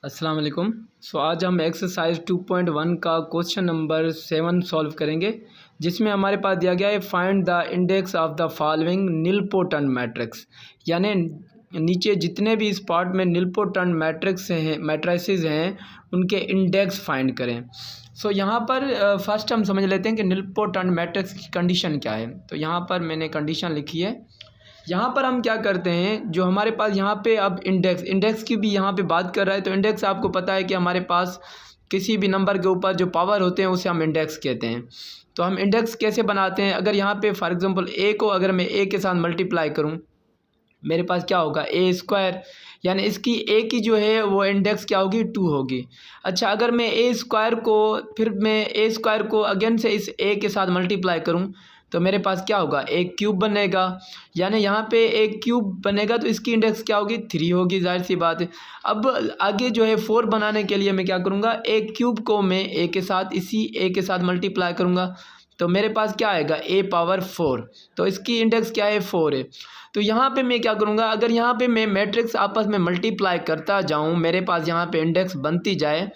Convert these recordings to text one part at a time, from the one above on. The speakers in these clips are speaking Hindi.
अस्सलाम वालेकुम। आज हम एक्सरसाइज 2.1 का क्वेश्चन नंबर 7 सॉल्व करेंगे, जिसमें हमारे पास दिया गया है find the index of the following nilpotent matrix. यानी नीचे जितने भी इस पार्ट में निलपोटेंट मैट्रिक्स हैं, मैट्रिसेस हैं, उनके इंडेक्स फाइंड करें। यहाँ पर फर्स्ट हम समझ लेते हैं कि निलपोटेंट मैट्रिक्स की कंडीशन क्या है। तो यहाँ पर मैंने कंडीशन लिखी है। यहाँ पर हम क्या करते हैं, जो हमारे पास यहाँ पे अब इंडेक्स की भी यहाँ पे बात कर रहा है। तो इंडेक्स आपको पता है कि हमारे पास किसी भी नंबर के ऊपर जो पावर होते हैं उसे हम इंडेक्स कहते हैं। तो हम इंडेक्स कैसे बनाते हैं, अगर यहाँ पे फॉर एग्जांपल ए को अगर मैं ए के साथ मल्टीप्लाई करूँ, मेरे पास क्या होगा ए स्क्वायर, यानी इसकी ए की जो है वो इंडेक्स क्या होगी 2 होगी। अच्छा, अगर मैं ए स्क्वायर को फिर मैं ए स्क्वायर को अगेन से इस ए के साथ मल्टीप्लाई करूं, तो मेरे पास क्या होगा ए क्यूब बनेगा। यानी यहाँ पे ए क्यूब बनेगा तो इसकी इंडेक्स क्या होगी 3 होगी, जाहिर सी बात है। अब आगे जो है 4 बनाने के लिए मैं क्या करूँगा, ए क्यूब को मैं ए के साथ इसी ए के साथ मल्टीप्लाई करूँगा, तो मेरे पास क्या आएगा ए पावर 4। तो इसकी इंडेक्स क्या है 4 है। तो यहाँ पे मैं क्या करूँगा, अगर यहाँ पे मैं मैट्रिक्स आपस में मल्टीप्लाई करता जाऊँ, मेरे पास यहाँ पे इंडेक्स बनती जाए,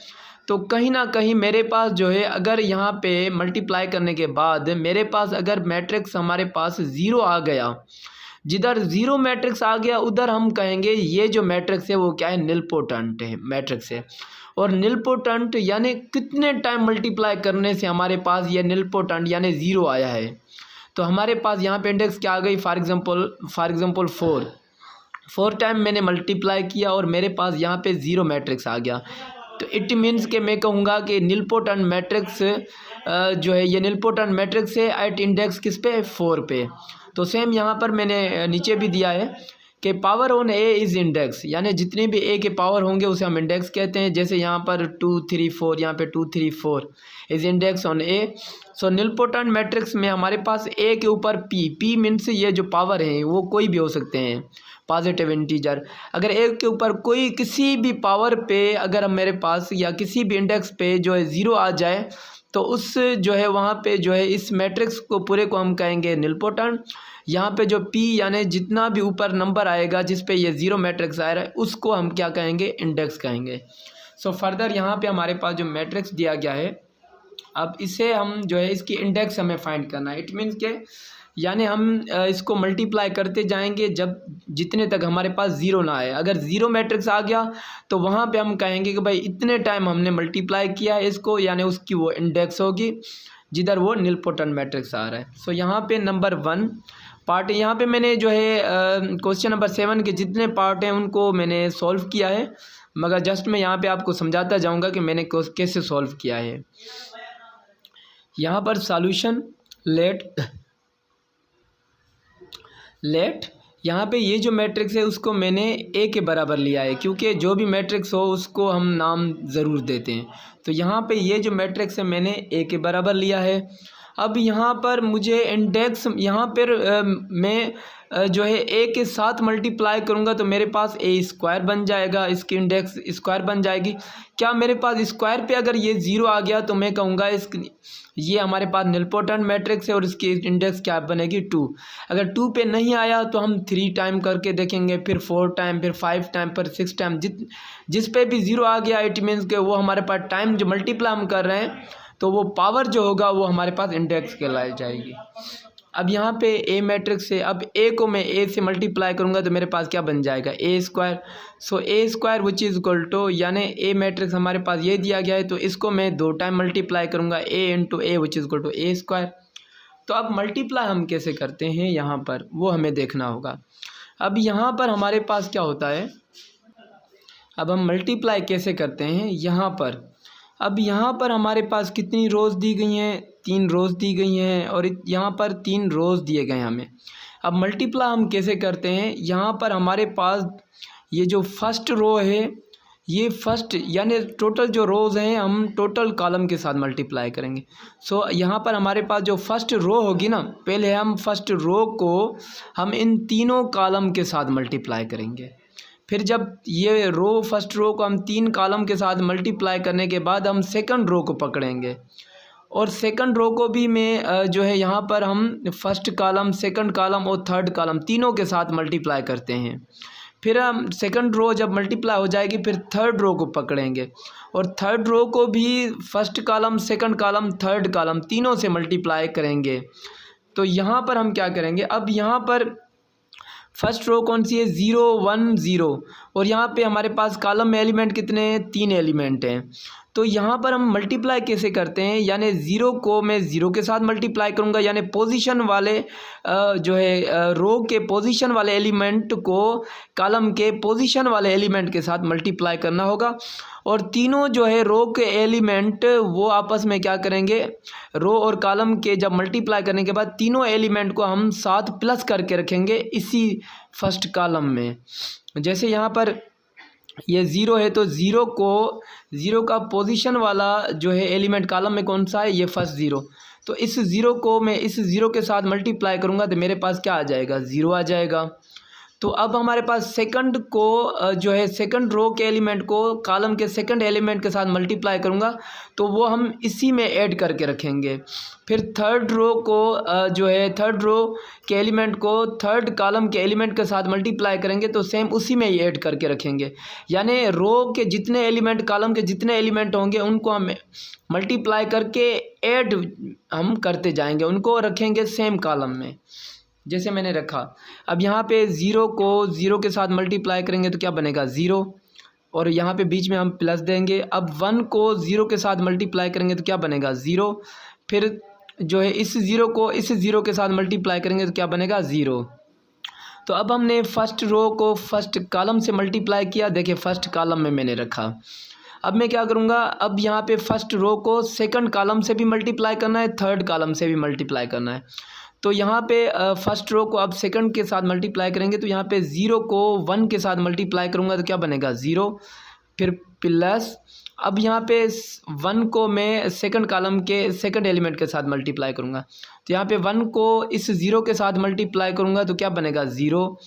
तो कहीं ना कहीं मेरे पास जो है अगर यहाँ पे मल्टीप्लाई करने के बाद मेरे पास अगर मैट्रिक्स हमारे पास 0 आ गया, जिधर 0 मैट्रिक्स आ गया उधर हम कहेंगे ये जो मैट्रिक्स है वो क्या है निलपोटेंट है मैट्रिक्स है। और निलपोटेंट यानी कितने टाइम मल्टीप्लाई करने से हमारे पास ये निलपोटेंट यानी 0 आया है। तो हमारे पास यहाँ पे इंडेक्स क्या आ गई, फॉर एग्जांपल 4 टाइम मैंने मल्टीप्लाई किया और मेरे पास यहाँ पे 0 मैट्रिक्स आ गया। तो इट मीन्स के मैं कहूँगा कि निलपोटेंट मैट्रिक्स जो है ये निलपोटेंट मैट्रिक्स है एट इंडेक्स किस पे 4 पे। तो सेम यहाँ पर मैंने नीचे भी दिया है कि power on A is index, यानी जितने भी ए के पावर होंगे उसे हम इंडेक्स कहते हैं। जैसे यहाँ पर 2 3 4, यहाँ पे 2 3 4 is index on A. So nilpotent matrix में हमारे पास ए के ऊपर पी मीन्स ये जो पावर हैं वो कोई भी हो सकते हैं, पॉजिटिव इंटीजर। अगर ए के ऊपर कोई किसी भी पावर पे अगर मेरे पास या किसी भी इंडेक्स पे जो है 0 आ जाए, तो उस जो है वहाँ पे जो है इस मैट्रिक्स को पूरे को हम कहेंगे निलपोटेंट। यहाँ पे जो पी यानी जितना भी ऊपर नंबर आएगा जिस पे ये 0 मैट्रिक्स आ रहा है उसको हम क्या कहेंगे इंडेक्स कहेंगे। सो फर्दर यहाँ पे हमारे पास जो मैट्रिक्स दिया गया है, अब इसे हम जो है इसकी इंडेक्स हमें फाइंड करना है। इट मीन्स के यानी हम इसको मल्टीप्लाई करते जाएंगे जब जितने तक हमारे पास 0 ना आए। अगर 0 मैट्रिक्स आ गया तो वहाँ पे हम कहेंगे कि भाई इतने टाइम हमने मल्टीप्लाई किया है इसको, यानी उसकी वो इंडेक्स होगी जिधर वो निलपोटेंट मैट्रिक्स आ रहा है। सो यहाँ पे नंबर 1 पार्ट, यहाँ पे मैंने जो है क्वेश्चन नंबर 7 के जितने पार्ट हैं उनको मैंने सॉल्व किया है, मगर जस्ट मैं यहाँ पे आपको समझाता जाऊँगा कि मैंने कैसे सॉल्व किया है। यहाँ पर सॉल्यूशन लेट यहाँ पे ये जो मैट्रिक्स है उसको मैंने ए के बराबर लिया है, क्योंकि जो भी मैट्रिक्स हो उसको हम नाम ज़रूर देते हैं। तो यहाँ पे ये जो मैट्रिक्स है मैंने ए के बराबर लिया है। अब यहाँ पर मुझे इंडेक्स यहाँ पर मैं जो है ए के साथ मल्टीप्लाई करूँगा तो मेरे पास ए स्क्वायर बन जाएगा, इसकी इंडेक्स स्क्वायर बन जाएगी। क्या मेरे पास स्क्वायर पे अगर ये 0 आ गया तो मैं कहूँगा ये हमारे पास निलपोटेंट मैट्रिक्स है और इसकी इंडेक्स क्या बनेगी 2। अगर 2 पे नहीं आया तो हम 3 टाइम करके देखेंगे, फिर 4 टाइम, फिर 5 टाइम, फिर 6 टाइम। जिस पे भी 0 आ गया इट मीन्स के वो हमारे पास टाइम जो मल्टीप्लाई हम कर रहे हैं तो वो पावर जो होगा वो हमारे पास इंडेक्स कहलाई जाएगी। अब यहाँ पे ए मैट्रिक्स है, अब ए को मैं ए से मल्टीप्लाई करूँगा तो मेरे पास क्या बन जाएगा a square. So a square which is equal to, यानी ए मैट्रिक्स हमारे पास ये दिया गया है तो इसको मैं 2 टाइम मल्टीप्लाई करूँगा a into a which is equal to a square. तो अब मल्टीप्लाई हम कैसे करते हैं यहाँ पर वो हमें देखना होगा। अब यहाँ पर हमारे पास क्या होता है, अब हम मल्टीप्लाई कैसे करते हैं यहाँ पर। अब यहाँ पर हमारे पास कितनी रोज़ दी गई हैं, 3 रोज़ दी गई हैं और यहाँ पर 3 रोज़ दिए गए हैं हमें। अब मल्टीप्लाई हम कैसे करते हैं, यहाँ पर हमारे पास ये जो फर्स्ट रो है ये फर्स्ट यानी टोटल जो रोज़ हैं हम टोटल कॉलम के साथ मल्टीप्लाई करेंगे। सो यहाँ पर हमारे पास जो फर्स्ट रो होगी ना, पहले हम फर्स्ट रो को हम इन तीनों कॉलम के साथ मल्टीप्लाई करेंगे। फिर जब ये फर्स्ट रो को हम 3 कॉलम के साथ मल्टीप्लाई करने के बाद हम सेकंड रो को पकड़ेंगे और सेकंड रो को भी मैं जो है यहाँ पर हम फर्स्ट कॉलम, सेकंड कॉलम और थर्ड कॉलम तीनों के साथ मल्टीप्लाई करते हैं। फिर हम सेकंड रो जब मल्टीप्लाई हो जाएगी फिर थर्ड रो को पकड़ेंगे और थर्ड रो को भी first column, second column, third column तीनों से मल्टीप्लाई करेंगे। तो यहाँ पर हम क्या करेंगे, अब यहाँ पर फर्स्ट रो कौन सी है, 0 1 0 और यहाँ पे हमारे पास कॉलम में एलिमेंट कितने हैं, 3 एलिमेंट हैं। तो यहाँ पर हम मल्टीप्लाई कैसे करते हैं, यानी 0 को मैं 0 के साथ मल्टीप्लाई करूँगा, यानी पोजीशन वाले जो है रो के पोजीशन वाले एलिमेंट को कॉलम के पोजीशन वाले एलिमेंट के साथ मल्टीप्लाई करना होगा और तीनों जो है रो के एलिमेंट वो आपस में क्या करेंगे, रो और कॉलम के जब मल्टीप्लाई करने के बाद तीनों एलिमेंट को हम साथ प्लस करके रखेंगे इसी फर्स्ट कॉलम में। जैसे यहाँ पर ये 0 है तो 0 का पोजीशन वाला जो है एलिमेंट कॉलम में कौन सा है, ये फर्स्ट 0। तो इस 0 को मैं इस 0 के साथ मल्टीप्लाई करूँगा तो मेरे पास क्या आ जाएगा, 0 आ जाएगा। तो अब हमारे पास सेकंड को जो है सेकंड रो के एलिमेंट को कॉलम के सेकंड एलिमेंट के साथ मल्टीप्लाई करूँगा तो वो हम इसी में ऐड करके रखेंगे। फिर थर्ड रो को जो है थर्ड रो के एलिमेंट को थर्ड कॉलम के एलिमेंट के साथ मल्टीप्लाई करेंगे तो सेम उसी में ही ऐड करके रखेंगे। यानी रो के जितने एलिमेंट, कॉलम के जितने एलिमेंट होंगे उनको हम मल्टीप्लाई करके ऐड हम करते जाएंगे, उनको रखेंगे सेम कॉलम में जैसे मैंने रखा। अब यहाँ पे 0 को 0 के साथ मल्टीप्लाई करेंगे तो क्या बनेगा, 0 और यहाँ पे बीच में हम प्लस देंगे। अब 1 को 0 के साथ मल्टीप्लाई करेंगे तो क्या बनेगा, 0। फिर जो है इस 0 को इस 0 के साथ मल्टीप्लाई करेंगे तो क्या बनेगा, 0। तो अब हमने फर्स्ट रो को फर्स्ट कॉलम से मल्टीप्लाई किया, देखिए फर्स्ट कॉलम में मैंने रखा। अब मैं क्या करूँगा, अब यहाँ पे फर्स्ट रो को सेकंड कॉलम से भी मल्टीप्लाई करना है, थर्ड कॉलम से भी मल्टीप्लाई करना है। तो यहाँ पे फर्स्ट रो को अब सेकंड के साथ मल्टीप्लाई करेंगे तो यहाँ पे 0 को 1 के साथ मल्टीप्लाई करूँगा तो क्या बनेगा, 0। फिर प्लस अब यहाँ पे 1 को मैं सेकंड कॉलम के सेकंड एलिमेंट के साथ मल्टीप्लाई करूँगा तो यहाँ पे 1 को इस 0 के साथ मल्टीप्लाई करूँगा तो क्या बनेगा, 0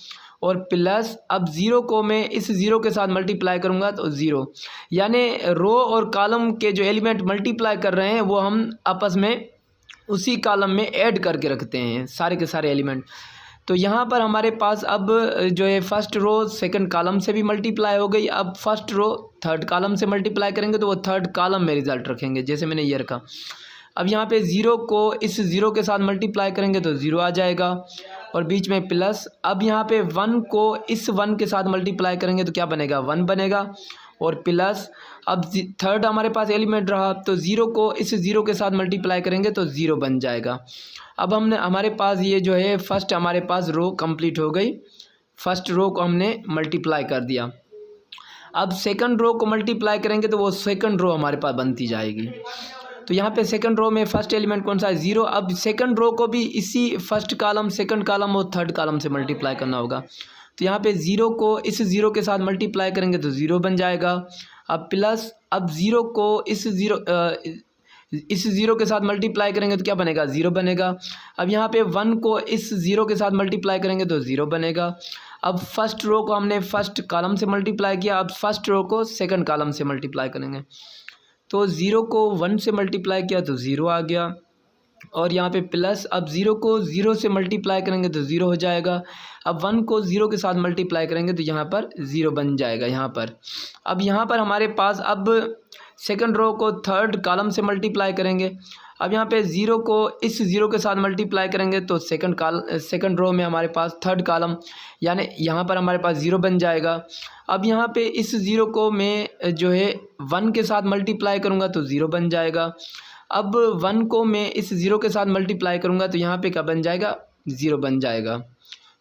और प्लस अब 0 को मैं इस 0 के साथ मल्टीप्लाई करूँगा तो 0। यानी रो और कॉलम के जो एलिमेंट मल्टीप्लाई कर रहे हैं वो हम आपस में उसी कॉलम में ऐड करके रखते हैं सारे के सारे एलिमेंट। तो यहाँ पर हमारे पास अब जो है फर्स्ट रो सेकंड कॉलम से भी मल्टीप्लाई हो गई। अब फर्स्ट रो थर्ड कॉलम से मल्टीप्लाई करेंगे तो वो थर्ड कॉलम में रिजल्ट रखेंगे जैसे मैंने ये रखा। अब यहाँ पे 0 को इस 0 के साथ मल्टीप्लाई करेंगे तो 0 आ जाएगा और बीच में प्लस। अब यहाँ पे 1 को इस 1 के साथ मल्टीप्लाई करेंगे तो क्या बनेगा, 1 बनेगा और प्लस। अब थर्ड हमारे पास एलिमेंट रहा तो 0 को इस 0 के साथ मल्टीप्लाई करेंगे तो 0 बन जाएगा। अब हमने हमारे पास ये जो है फर्स्ट हमारे पास रो कंप्लीट हो गई, फर्स्ट रो को हमने मल्टीप्लाई कर दिया। अब सेकंड रो को मल्टीप्लाई करेंगे तो वो सेकंड रो हमारे पास बनती जाएगी। तो यहाँ पे सेकंड रो में फर्स्ट एलिमेंट कौन सा है, 0। अब सेकंड रो को भी इसी फर्स्ट कॉलम, सेकंड कॉलम और थर्ड कॉलम से मल्टीप्लाई करना होगा। तो यहाँ पे 0 को इस 0 के साथ मल्टीप्लाई करेंगे तो 0 बन जाएगा। अब प्लस अब 0 को इस 0 के साथ मल्टीप्लाई करेंगे तो क्या बनेगा, 0 बनेगा। अब यहाँ पे 1 को इस 0 के साथ मल्टीप्लाई करेंगे तो 0 बनेगा। अब फर्स्ट रो को हमने फर्स्ट कॉलम से मल्टीप्लाई किया, अब फर्स्ट रो को सेकंड कॉलम से मल्टीप्लाई करेंगे तो 0 को 1 से मल्टीप्लाई किया तो 0 आ गया और यहाँ पे प्लस। अब 0 को 0 से मल्टीप्लाई करेंगे तो 0 हो जाएगा। अब 1 को 0 के साथ मल्टीप्लाई करेंगे तो यहाँ पर 0 बन जाएगा यहाँ पर। अब यहाँ पर हमारे पास अब सेकंड रो को थर्ड कॉलम से मल्टीप्लाई करेंगे। अब यहाँ पे 0 को इस 0 के साथ मल्टीप्लाई करेंगे तो सेकंड रो में हमारे पास थर्ड कॉलम, यानी यहाँ पर हमारे पास 0 बन जाएगा। अब यहाँ पे इस 0 को मैं जो है 1 के साथ मल्टीप्लाई करूँगा तो 0 बन जाएगा। अब 1 को मैं इस 0 के साथ मल्टीप्लाई करूँगा तो यहाँ पे क्या बन जाएगा, 0 बन जाएगा।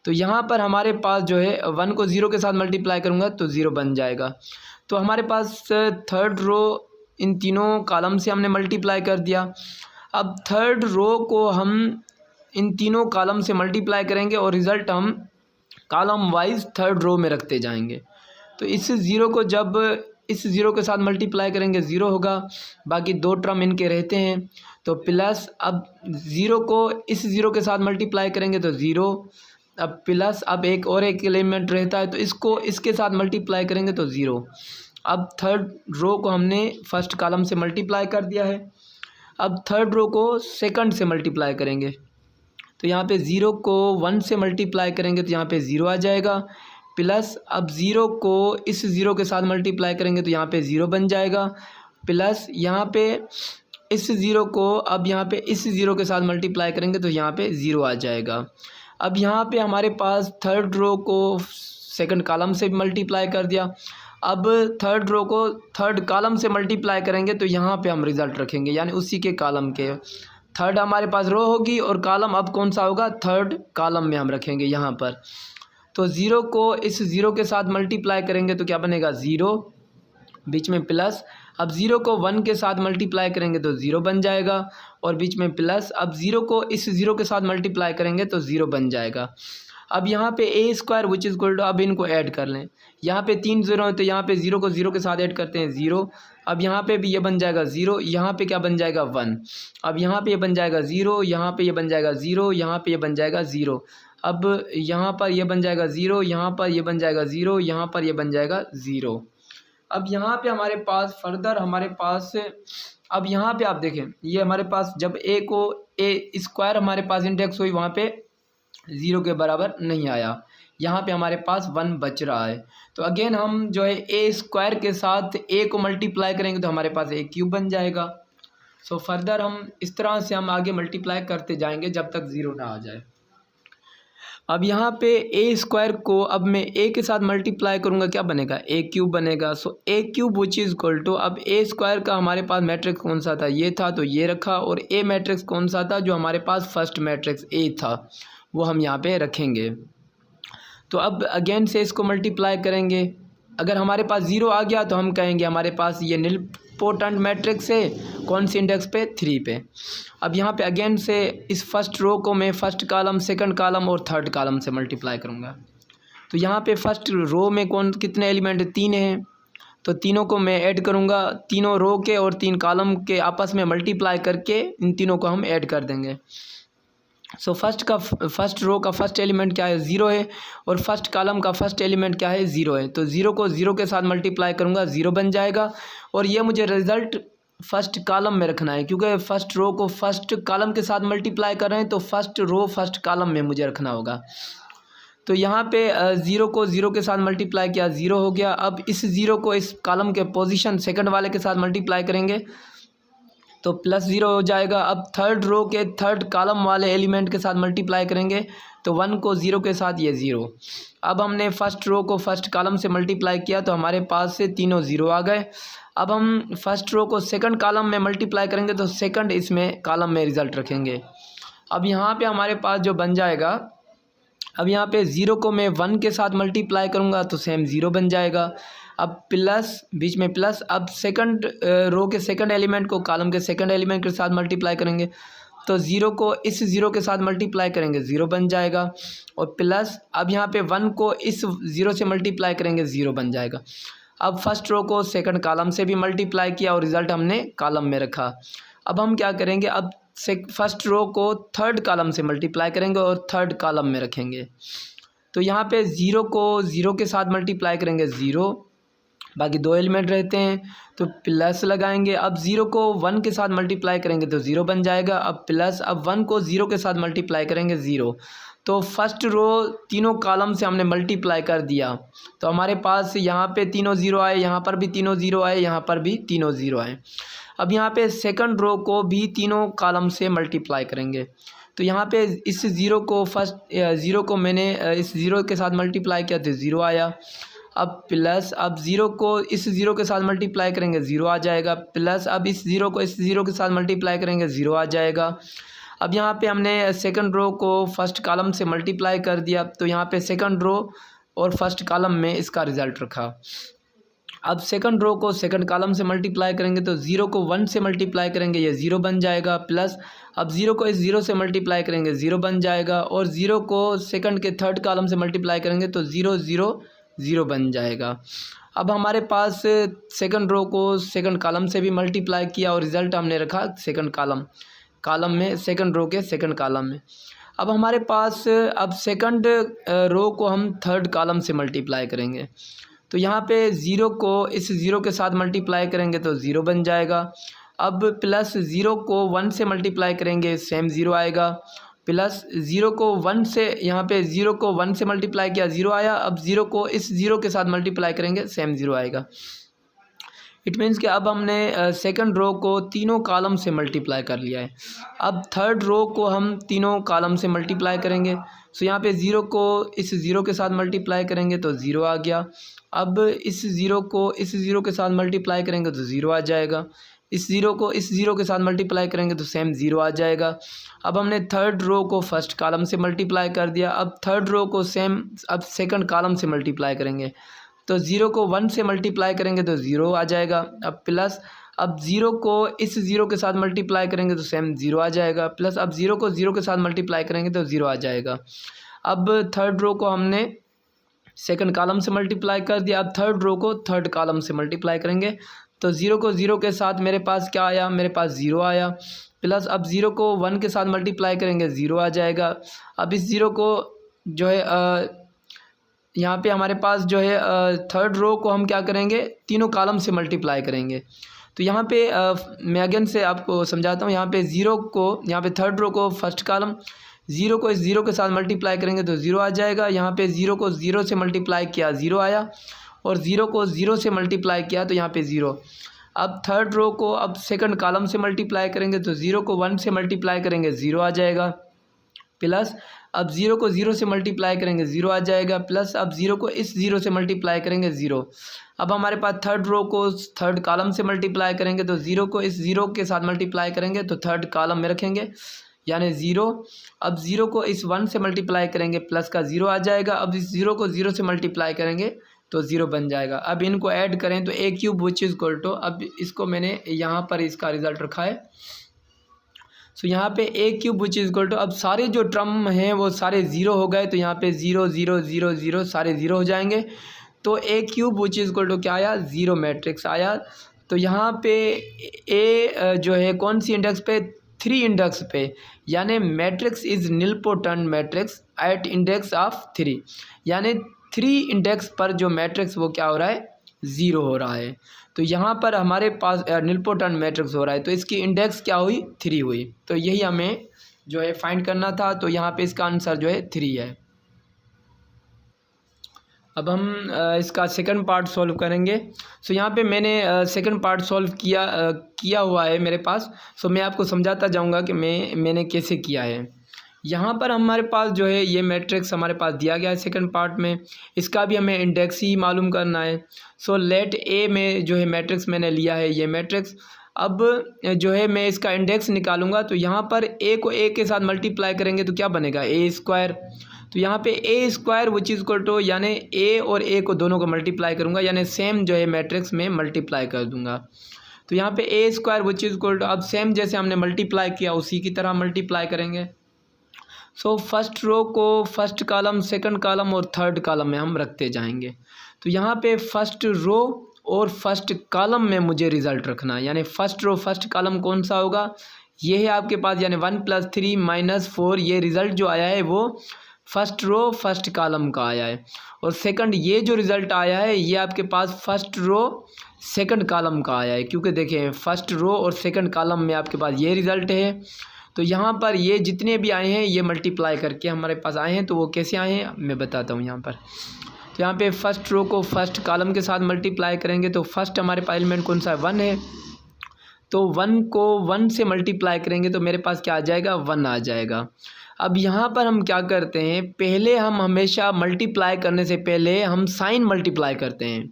तो यहाँ पर हमारे पास जो है 1 को 0 के साथ मल्टीप्लाई करूँगा तो 0 बन जाएगा। तो हमारे पास थर्ड रो इन तीनों कॉलम से हमने मल्टीप्लाई कर दिया। अब थर्ड रो को हम इन तीनों कॉलम से मल्टीप्लाई करेंगे और रिज़ल्ट हम कॉलम वाइज थर्ड रो में रखते जाएंगे। तो इस 0 को जब इस 0 के साथ मल्टीप्लाई करेंगे 0 होगा, बाकी 2 टर्म इनके रहते हैं तो प्लस। अब 0 को इस 0 के साथ मल्टीप्लाई करेंगे तो 0, अब प्लस। अब एक एलिमेंट रहता है तो इसको इसके साथ मल्टीप्लाई करेंगे तो 0। अब थर्ड रो को हमने फर्स्ट कॉलम से मल्टीप्लाई कर दिया है। अब थर्ड रो को सेकंड से मल्टीप्लाई करेंगे तो यहाँ पे 0 को 1 से मल्टीप्लाई करेंगे तो यहाँ पे 0 आ जाएगा। प्लस अब ज़ीरो को इस ज़ीरो के साथ मल्टीप्लाई करेंगे तो यहाँ पे ज़ीरो बन जाएगा, प्लस यहाँ पे इस ज़ीरो को अब यहाँ पे इस ज़ीरो के साथ मल्टीप्लाई करेंगे तो यहाँ पे ज़ीरो आ जाएगा। अब यहाँ पे हमारे पास थर्ड रो को सेकंड कॉलम से मल्टीप्लाई कर दिया। अब थर्ड रो को थर्ड कॉलम से मल्टीप्लाई करेंगे तो यहाँ पे हम रिज़ल्ट रखेंगे, यानी उसी के कॉलम के थर्ड हमारे पास रो होगी और कॉलम अब कौन सा होगा, थर्ड कॉलम में हम रखेंगे यहाँ पर। तो ज़ीरो को इस ज़ीरो के साथ मल्टीप्लाई करेंगे तो क्या बनेगा, ज़ीरो, बीच में प्लस। अब ज़ीरो को वन के साथ मल्टीप्लाई करेंगे तो ज़ीरो बन जाएगा और बीच में प्लस। अब ज़ीरो को इस ज़ीरो के साथ मल्टीप्लाई करेंगे तो ज़ीरो बन जाएगा। अब यहाँ पे a square which is equal to, अब इनको ऐड कर लें। यहाँ पे 3 ज़ीरो है तो यहाँ पे ज़ीरो को ज़ीरो के साथ ऐड करते हैं, ज़ीरो। अब यहाँ पे भी ये बन जाएगा ज़ीरो, यहाँ पे क्या बन जाएगा, 1। अब यहाँ पे ये बन जाएगा ज़ीरो, यहाँ पे ये बन जाएगा ज़ीरो, यहाँ पे ये बन जाएगा ज़ीरो। अब यहाँ पर ये बन जाएगा ज़ीरो, यहाँ पर ये बन जाएगा ज़ीरो, यहाँ पर ये बन जाएगा ज़ीरो। अब यहाँ पे हमारे पास फर्दर हमारे पास, अब यहाँ पे आप देखें, ये हमारे पास जब ए को ए स्क्वायर हमारे पास इंडेक्स हुई वहाँ पे ज़ीरो के बराबर नहीं आया, यहाँ पे हमारे पास 1 बच रहा है। तो अगेन हम जो है ए स्क्वायर के साथ ए को मल्टीप्लाई करेंगे तो हमारे पास ए क्यूब बन जाएगा। सो फर्दर हम इस तरह से हम आगे मल्टीप्लाई करते जाएंगे जब तक ज़ीरो ना आ जाए। अब यहाँ पे ए स्क्वायर को अब मैं ए के साथ मल्टीप्लाई करूँगा, क्या बनेगा, ए क्यूब बनेगा। So a cube which is equal to, अब ए स्क्वायर का हमारे पास मैट्रिक्स कौन सा था, ये था, तो ये रखा, और ए मैट्रिक्स कौन सा था, जो हमारे पास फर्स्ट मैट्रिक्स ए था, वो हम यहाँ पे रखेंगे। तो अब अगेन से इसको मल्टीप्लाई करेंगे। अगर हमारे पास ज़ीरो आ गया तो हम कहेंगे हमारे पास ये निलपोटेंट मैट्रिक्स है, कौन सी इंडेक्स पे, 3 पे। अब यहाँ पे अगेन से इस फर्स्ट रो को मैं फर्स्ट कॉलम, सेकंड कॉलम और थर्ड कॉलम से मल्टीप्लाई करूँगा। तो यहाँ पे फर्स्ट रो में कितने एलिमेंट है, 3 हैं, तो तीनों को मैं ऐड करूँगा, तीनों रो के और 3 कॉलम के आपस में मल्टीप्लाई करके इन तीनों को हम ऐड कर देंगे। सो फर्स्ट रो का फर्स्ट एलिमेंट क्या है, 0 है, और फर्स्ट कॉलम का फर्स्ट एलिमेंट क्या है, 0 है। तो 0 को 0 के साथ मल्टीप्लाई करूँगा, 0 बन जाएगा। और ये मुझे रिज़ल्ट फर्स्ट कॉलम में रखना है, क्योंकि फर्स्ट रो को फर्स्ट कॉलम के साथ मल्टीप्लाई कर रहे हैं, तो फर्स्ट रो फर्स्ट कॉलम में मुझे रखना होगा। तो यहाँ पे 0 को 0 के साथ मल्टीप्लाई किया, 0 हो गया। अब इस 0 को इस कॉलम के पोजीशन सेकंड वाले के साथ मल्टीप्लाई करेंगे तो +0 हो जाएगा। अब थर्ड रो के थर्ड कॉलम वाले एलिमेंट के साथ मल्टीप्लाई करेंगे तो 1 को 0 के साथ ये 0। अब हमने फर्स्ट रो को फर्स्ट कॉलम से मल्टीप्लाई किया तो हमारे पास से तीनों 0 आ गए। अब हम फर्स्ट रो को सेकंड कॉलम में मल्टीप्लाई करेंगे तो सेकंड इसमें कॉलम में रिज़ल्ट रखेंगे। अब यहाँ पे हमारे पास जो बन जाएगा, अब यहाँ पे 0 को मैं 1 के साथ मल्टीप्लाई करूँगा तो सेम 0 बन जाएगा। अब प्लस, बीच में प्लस। अब सेकंड रो के सेकंड एलिमेंट को कॉलम के सेकंड एलिमेंट के साथ मल्टीप्लाई करेंगे तो 0 को इस 0 के साथ मल्टीप्लाई करेंगे, 0 बन जाएगा। और प्लस अब यहाँ पे 1 को इस 0 से मल्टीप्लाई करेंगे, 0 बन जाएगा। अब फर्स्ट रो को सेकंड कॉलम से भी मल्टीप्लाई किया और रिज़ल्ट हमने कॉलम में रखा। अब हम क्या करेंगे, अब फर्स्ट रो को थर्ड कॉलम से मल्टीप्लाई करेंगे और थर्ड कॉलम में रखेंगे। तो यहाँ पे 0 को 0 के साथ मल्टीप्लाई करेंगे, 0, बाकी 2 एलिमेंट रहते हैं तो प्लस लगाएंगे। अब 0 को 1 के साथ मल्टीप्लाई करेंगे तो 0 बन जाएगा। अब प्लस, अब 1 को 0 के साथ मल्टीप्लाई करेंगे, 0। तो फर्स्ट रो तीनों कॉलम से हमने मल्टीप्लाई कर दिया तो हमारे पास यहाँ पे तीनों 0 आए, यहाँ पर भी तीनों 0 आए, यहाँ पर भी तीनों 0 आए। अब यहाँ पे सेकंड रो को भी तीनों कॉलम से मल्टीप्लाई करेंगे तो यहाँ पे इस 0 को फर्स्ट 0 को मैंने इस 0 के साथ मल्टीप्लाई किया तो 0 आया। अब प्लस, अब 0 को इस 0 के साथ मल्टीप्लाई करेंगे, 0 आ जाएगा। प्लस अब इस 0 को इस 0 के साथ मल्टीप्लाई करेंगे, 0 आ जाएगा। अब यहाँ पे हमने सेकंड रो को फर्स्ट कॉलम से मल्टीप्लाई कर दिया तो यहाँ पे सेकंड रो और फर्स्ट कॉलम में इसका रिज़ल्ट रखा। अब सेकंड रो को सेकंड कॉलम से मल्टीप्लाई करेंगे तो 0 को 1 से मल्टीप्लाई करेंगे, ये 0 बन जाएगा। प्लस अब 0 को इस 0 से मल्टीप्लाई करेंगे, 0 बन जाएगा। और 0 को सेकंड के थर्ड कॉलम से मल्टीप्लाई करेंगे तो 0 0 0 बन जाएगा। अब हमारे पास सेकंड रो को सेकंड कॉलम से भी मल्टीप्लाई किया और रिज़ल्ट हमने रखा सेकंड कॉलम में, सेकंड रो के सेकंड कॉलम में। अब हमारे पास अब सेकंड रो को हम थर्ड कॉलम से मल्टीप्लाई करेंगे तो यहाँ पे 0 को इस 0 के साथ मल्टीप्लाई करेंगे तो 0 बन जाएगा। अब प्लस 0 को 1 से मल्टीप्लाई करेंगे, सेम 0 आएगा। प्लस 0 को 1 से, यहाँ पे 0 को 1 से मल्टीप्लाई किया 0 आया। अब 0 को इस 0 के साथ मल्टीप्लाई करेंगे सेम 0 आएगा। इट मीन्स कि अब हमने सेकंड रो को तीनों कॉलम से मल्टीप्लाई कर लिया है। अब थर्ड रो को हम तीनों कॉलम से मल्टीप्लाई करेंगे। सो यहाँ पे 0 को इस 0 के साथ मल्टीप्लाई करेंगे तो 0 आ गया। अब इस 0 को इस 0 के साथ मल्टीप्लाई करेंगे तो 0 आ जाएगा। इस 0 को इस 0 के साथ मल्टीप्लाई करेंगे तो सेम 0 आ जाएगा। अब हमने थर्ड रो को फर्स्ट कॉलम से मल्टीप्लाई कर दिया। अब थर्ड रो को सेम अब सेकंड कॉलम से मल्टीप्लाई करेंगे तो 0 को 1 से मल्टीप्लाई करेंगे तो 0 आ जाएगा। अब प्लस अब 0 को इस 0 के साथ मल्टीप्लाई करेंगे तो सेम 0 आ जाएगा। प्लस अब 0 को 0 के साथ मल्टीप्लाई करेंगे तो 0 आ जाएगा। अब थर्ड रो को हमने सेकंड कॉलम से मल्टीप्लाई कर दिया। अब थर्ड रो को थर्ड कॉलम से मल्टीप्लाई करेंगे तो 0 को 0 के साथ मेरे पास क्या आया, मेरे पास 0 आया। प्लस अब 0 को 1 के साथ मल्टीप्लाई करेंगे 0 आ जाएगा। अब इस 0 को जो है यहाँ पे हमारे पास जो है थर्ड रो को हम क्या करेंगे, तीनों कॉलम से मल्टीप्लाई करेंगे। तो यहाँ पे मैं अगेन से आपको समझाता हूँ। यहाँ पे 0 को, यहाँ पे थर्ड रो को फर्स्ट कॉलम, 0 को इस 0 के साथ मल्टीप्लाई करेंगे तो 0 आ जाएगा। यहाँ पे 0 को 0 से मल्टीप्लाई किया 0 आया, और 0 को 0 से मल्टीप्लाई किया तो यहाँ पे 0। अब थर्ड रो को अब सेकंड कॉलम से मल्टीप्लाई करेंगे तो 0 को 1 से मल्टीप्लाई करेंगे 0 आ जाएगा। प्लस अब 0 को 0 से मल्टीप्लाई करेंगे 0 आ जाएगा। प्लस अब 0 को इस 0 से मल्टीप्लाई करेंगे 0। अब हमारे पास थर्ड रो को थर्ड कॉलम से मल्टीप्लाई करेंगे तो 0 को इस 0 के साथ मल्टीप्लाई करेंगे तो थर्ड कॉलम में रखेंगे यानी 0। अब 0 को इस 1 से मल्टीप्लाई करेंगे प्लस का 0 आ जाएगा। अब इस 0 को 0 से मल्टीप्लाई करेंगे तो 0 बन जाएगा। अब इनको ऐड करें तो a cube which is equal to, अब इसको मैंने यहाँ पर इसका रिज़ल्ट रखा है। सो यहाँ पे a cube which is equal to, अब सारे जो टर्म हैं वो सारे 0 हो गए तो यहाँ पे 0 0 0 0 सारे 0 हो जाएंगे। तो a cube which is equal to क्या आया, 0 मैट्रिक्स आया। तो यहाँ पे a जो है कौन सी इंडेक्स पे, 3 इंडेक्स पे, यानी matrix is nilpotent matrix at index of 3, यानी 3 इंडेक्स पर जो मैट्रिक्स वो क्या हो रहा है, 0 हो रहा है। तो यहाँ पर हमारे पास निलपोटेंट मैट्रिक्स हो रहा है तो इसकी इंडेक्स क्या हुई, 3 हुई। तो यही हमें जो है फाइंड करना था। तो यहाँ पे इसका आंसर जो है 3 है। अब हम इसका सेकंड पार्ट सॉल्व करेंगे। सो यहाँ पे मैंने सेकंड पार्ट सॉल्व किया हुआ है मेरे पास। सो मैं आपको समझाता जाऊँगा कि मैंने कैसे किया है। यहाँ पर हमारे पास जो है ये मैट्रिक्स हमारे पास दिया गया है सेकंड पार्ट में, इसका भी हमें इंडेक्स ही मालूम करना है। सो लेट ए में जो है मैट्रिक्स मैंने लिया है ये मैट्रिक्स। अब जो है मैं इसका इंडेक्स निकालूंगा तो यहाँ पर ए को ए के साथ मल्टीप्लाई करेंगे तो क्या बनेगा, ए स्क्वायर। तो यहाँ पे a square which is equal to, यानी ए और ए को दोनों को मल्टीप्लाई करूँगा यानी सेम जो है मैट्रिक्स में मल्टीप्लाई कर दूँगा। तो यहाँ पे a square which is equal to, अब सेम जैसे हमने मल्टीप्लाई किया उसी की तरह मल्टीप्लाई करेंगे। सो फर्स्ट रो को फर्स्ट कॉलम, सेकंड कॉलम और थर्ड कॉलम में हम रखते जाएंगे। तो यहाँ पे फर्स्ट रो और फर्स्ट कॉलम में मुझे रिज़ल्ट रखना है, यानी फर्स्ट रो फर्स्ट कॉलम कौन सा होगा, ये है आपके पास, यानी 1 + 3 - 4। ये रिज़ल्ट जो आया है वो फर्स्ट रो फर्स्ट कॉलम का आया है। और सेकंड ये जो रिज़ल्ट आया है ये आपके पास फर्स्ट रो सेकंड कॉलम का आया है, क्योंकि देखें फर्स्ट रो और सेकंड कॉलम में आपके पास ये रिज़ल्ट है। तो यहाँ पर ये जितने भी आए हैं ये मल्टीप्लाई करके हमारे पास आए हैं। तो वो कैसे आए हैं मैं बताता हूँ यहाँ पर। तो यहाँ पे फर्स्ट रो को फर्स्ट कॉलम के साथ मल्टीप्लाई करेंगे तो फर्स्ट हमारे पास एलिमेंट कौन सा है, 1 है। तो 1 को 1 से मल्टीप्लाई करेंगे तो मेरे पास क्या आ जाएगा, 1 आ जाएगा। अब यहाँ पर हम क्या करते हैं, पहले हम हमेशा मल्टीप्लाई करने से पहले हम साइन मल्टीप्लाई करते हैं।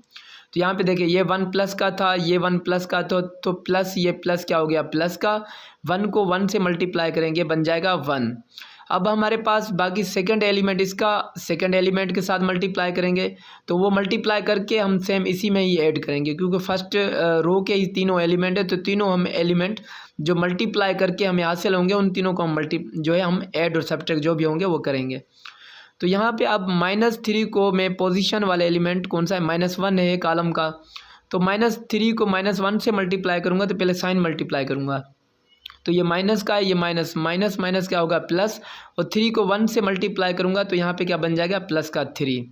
तो यहाँ पे देखिए ये 1 प्लस का था, ये 1 प्लस का तो प्लस, ये प्लस क्या हो गया, प्लस का। 1 को 1 से मल्टीप्लाई करेंगे बन जाएगा 1। अब हमारे पास बाकी सेकंड एलिमेंट, इसका सेकंड एलिमेंट के साथ मल्टीप्लाई करेंगे तो वो मल्टीप्लाई करके हम सेम इसी में ही ऐड करेंगे, क्योंकि फर्स्ट रो के ही तीनों एलिमेंट है। तो तीनों हम एलिमेंट जो मल्टीप्लाई करके हमें हासिल होंगे उन तीनों को हम जो है हम ऐड और सब्ट्रैक्ट जो भी होंगे वो करेंगे। तो यहाँ पे अब -3 को मैं पोजीशन वाले एलिमेंट कौन सा है, -1 है कॉलम का। तो -3 को -1 से मल्टीप्लाई करूँगा तो पहले साइन मल्टीप्लाई करूँगा। तो ये माइनस का है, ये माइनस माइनस माइनस क्या होगा, प्लस। और 3 को 1 से मल्टीप्लाई करूँगा तो यहाँ पे क्या बन जाएगा, प्लस का 3।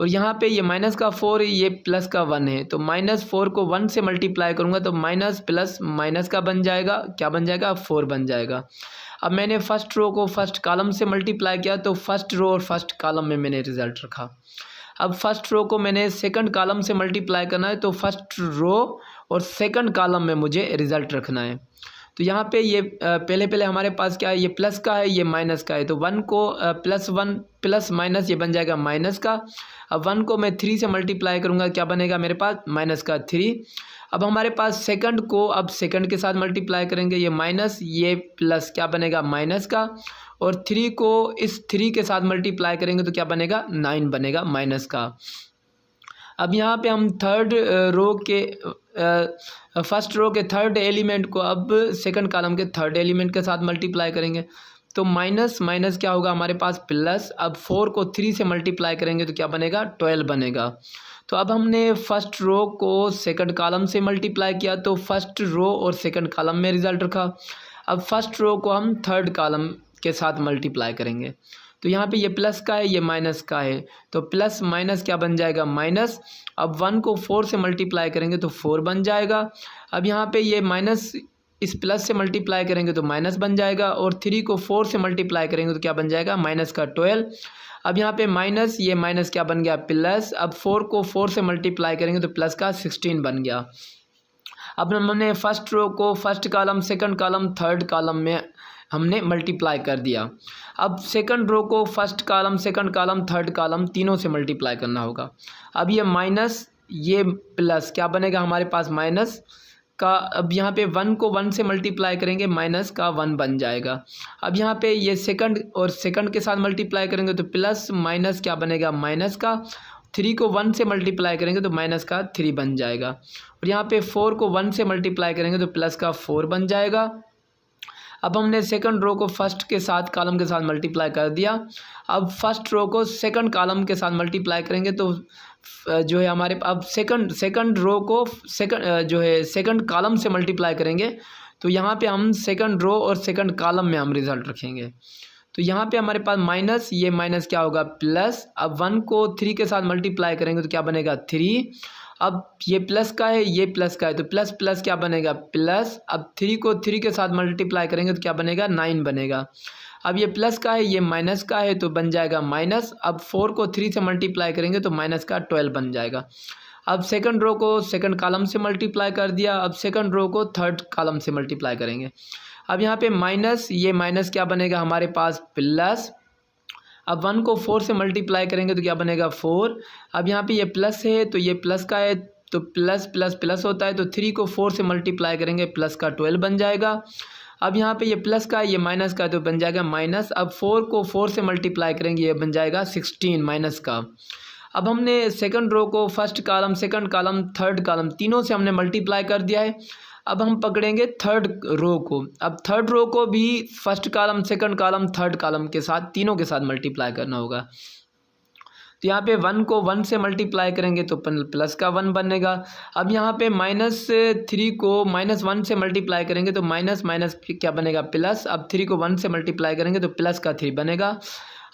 और यहाँ पे ये माइनस का 4 ये प्लस का 1 है, तो -4 को 1 से मल्टीप्लाई करूँगा तो माइनस प्लस माइनस का बन जाएगा, क्या बन जाएगा, 4 बन जाएगा। अब मैंने फर्स्ट रो को फर्स्ट कॉलम से मल्टीप्लाई किया तो फर्स्ट रो और फर्स्ट कॉलम में मैंने रिज़ल्ट रखा। अब फर्स्ट रो को मैंने सेकंड कॉलम से मल्टीप्लाई करना है तो फर्स्ट रो और सेकंड कॉलम में मुझे रिज़ल्ट रखना है। तो यहाँ पे ये पहले हमारे पास क्या है, ये प्लस का है, ये माइनस का है, तो 1 को +1 प्लस माइनस ये बन जाएगा माइनस का। अब 1 को मैं 3 से मल्टीप्लाई करूँगा, क्या बनेगा मेरे पास, माइनस का 3। अब हमारे पास सेकंड को अब सेकंड के साथ मल्टीप्लाई करेंगे, ये माइनस ये प्लस, क्या बनेगा, माइनस का। और 3 को इस 3 के साथ मल्टीप्लाई करेंगे तो क्या बनेगा, 9 बनेगा, माइनस का। अब यहाँ पे हम थर्ड रो के फर्स्ट रो के थर्ड एलिमेंट को अब सेकंड कॉलम के थर्ड एलिमेंट के साथ मल्टीप्लाई करेंगे, तो माइनस माइनस क्या होगा हमारे पास प्लस। अब 4 को 3 से मल्टीप्लाई करेंगे तो क्या बनेगा, 12 बनेगा। तो अब हमने फर्स्ट रो को सेकंड कॉलम से मल्टीप्लाई किया तो फर्स्ट रो और सेकंड कॉलम में रिज़ल्ट रखा। अब फर्स्ट रो को हम थर्ड कॉलम के साथ मल्टीप्लाई करेंगे, तो यहाँ पे ये प्लस का है, ये माइनस का है, तो प्लस माइनस क्या बन जाएगा, माइनस। अब 1 को 4 से मल्टीप्लाई करेंगे तो 4 बन जाएगा। अब यहाँ पे ये माइनस इस प्लस से मल्टीप्लाई करेंगे तो माइनस बन जाएगा, और 3 को 4 से मल्टीप्लाई करेंगे तो क्या बन जाएगा, माइनस का 12। अब यहाँ पे माइनस, ये माइनस क्या बन गया, प्लस। अब 4 को 4 से मल्टीप्लाई करेंगे तो प्लस का 16 बन गया। अब हमने फर्स्ट रो को first column, second column, third column में हमने मल्टीप्लाई कर दिया। अब सेकंड रो को first column, second column, third column तीनों से मल्टीप्लाई करना होगा। अब ये माइनस ये प्लस, क्या बनेगा हमारे पास, माइनस का। अब यहाँ पे 1 को 1 से मल्टीप्लाई करेंगे, माइनस का 1 बन जाएगा। अब यहाँ पे ये सेकंड और सेकंड के साथ मल्टीप्लाई करेंगे तो प्लस माइनस क्या बनेगा, माइनस का। 3 को 1 से मल्टीप्लाई करेंगे तो माइनस का 3 बन जाएगा, और यहाँ पे 4 को 1 से मल्टीप्लाई करेंगे तो प्लस का 4 बन जाएगा। अब हमने सेकंड रो को फर्स्ट के साथ कॉलम के साथ मल्टीप्लाई कर दिया। अब फर्स्ट रो को सेकंड कॉलम के साथ मल्टीप्लाई करेंगे तो जो है हमारे अब सेकंड रो को सेकंड कॉलम से मल्टीप्लाई करेंगे, तो यहाँ पे हम सेकंड रो और सेकंड कॉलम में हम रिज़ल्ट रखेंगे। तो यहाँ पे हमारे पास माइनस, ये माइनस क्या होगा, प्लस। अब 1 को 3 के साथ मल्टीप्लाई करेंगे तो क्या बनेगा, 3। अब ये प्लस का है, ये प्लस का है, तो प्लस प्लस क्या बनेगा, प्लस। अब 3 को 3 के साथ मल्टीप्लाई करेंगे तो क्या बनेगा, 9 बनेगा। अब ये प्लस का है, ये माइनस का है, तो बन जाएगा माइनस। अब 4 को 3 से मल्टीप्लाई करेंगे तो माइनस का 12 बन जाएगा। अब सेकंड रो को सेकंड कॉलम से मल्टीप्लाई कर दिया। अब सेकंड रो को थर्ड कॉलम से मल्टीप्लाई करेंगे। अब यहाँ पे माइनस, ये माइनस क्या बनेगा हमारे पास, प्लस। अब 1 को 4 से मल्टीप्लाई करेंगे तो क्या बनेगा, 4। अब यहाँ पे ये प्लस है, तो ये प्लस का है, तो प्लस प्लस प्लस होता है, तो 3 को 4 से मल्टीप्लाई करेंगे, प्लस का 12 बन जाएगा। अब यहाँ पे ये प्लस का है, ये माइनस का है, तो बन जाएगा माइनस। अब 4 को 4 से मल्टीप्लाई करेंगे, ये बन जाएगा 16 माइनस का। अब हमने सेकंड रो को first column, second column, third column तीनों से हमने मल्टीप्लाई कर दिया है। अब हम पकड़ेंगे थर्ड रो को। अब थर्ड रो को भी first column, second column, third column के साथ तीनों के साथ मल्टीप्लाई करना होगा। तो यहाँ पे 1 को 1 से मल्टीप्लाई करेंगे तो प्लस का 1 बनेगा। अब यहाँ पे -3 को -1 से मल्टीप्लाई करेंगे तो माइनस माइनस क्या बनेगा, प्लस। अब 3 को 1 से मल्टीप्लाई करेंगे तो प्लस का 3 बनेगा।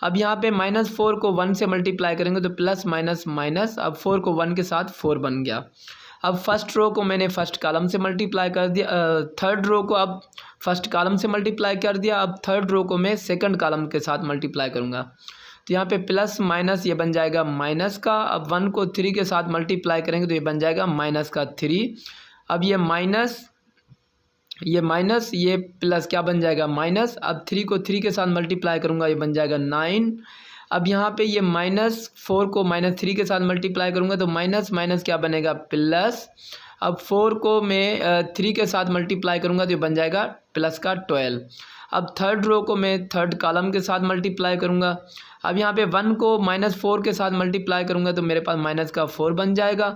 अब यहाँ पे -4 को 1 से मल्टीप्लाई करेंगे तो प्लस माइनस माइनस। अब 4 को 1 के साथ 4 बन गया। अब फर्स्ट रो को मैंने फर्स्ट कॉलम से मल्टीप्लाई कर दिया, थर्ड रो को अब फर्स्ट कॉलम से मल्टीप्लाई कर दिया। अब थर्ड रो को मैं सेकंड कॉलम के साथ मल्टीप्लाई करूँगा, तो यहाँ पे प्लस माइनस ये बन जाएगा माइनस का। अब 1 को 3 के साथ मल्टीप्लाई करेंगे तो ये बन जाएगा माइनस का 3। अब ये माइनस ये प्लस क्या बन जाएगा, माइनस। अब 3 को 3 के साथ मल्टीप्लाई करूँगा, ये बन जाएगा 9। अब यहाँ पे ये -4 को -3 के साथ मल्टीप्लाई करूँगा तो माइनस माइनस क्या बनेगा, प्लस। अब 4 को मैं 3 के साथ मल्टीप्लाई करूँगा तो ये बन जाएगा प्लस का 12। अब थर्ड रो को मैं थर्ड कॉलम के साथ मल्टीप्लाई करूँगा। अब यहाँ पे 1 को -4 के साथ मल्टीप्लाई करूँगा तो मेरे पास माइनस का 4 बन जाएगा।